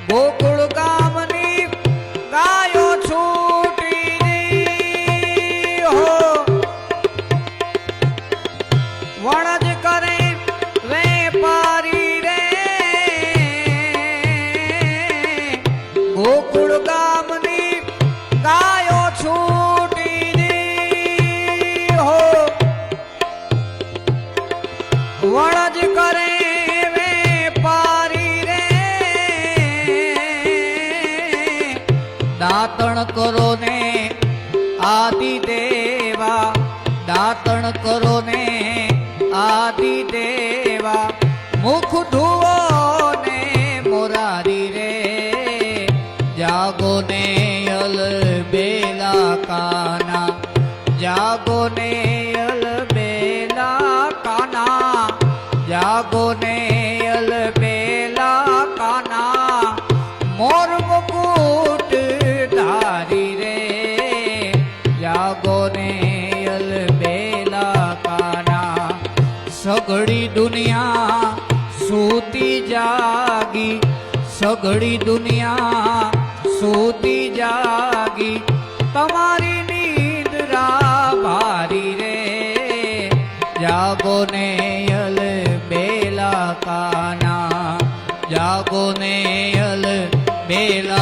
ગોકુળ ગામની ગાયો છૂટી હો વણજ કરે વેપારી રે ગોકુળ ગામની ગાયો છૂટી હો વણજ કરે દાતણ કરો ને આદિ દેવા દાતણ કરો ને આદિ દેવા મુખ ધુઓ ને મોરારી રે જાગો ને અલ બેલા કાના જાગો ને અલ બેલા કાના જાગો ને અલ બેલા કાના મોર મુકુટ ધારી રે જાગો ને અલ બેલા કાના સગળી દુનિયા સૂતી જાગી સગળી દુનિયા સૂતી જાગી તમારી નિદ્રા ભારી રે જાગો ને અલ બેલા કાના જાગો ને અલ બેલા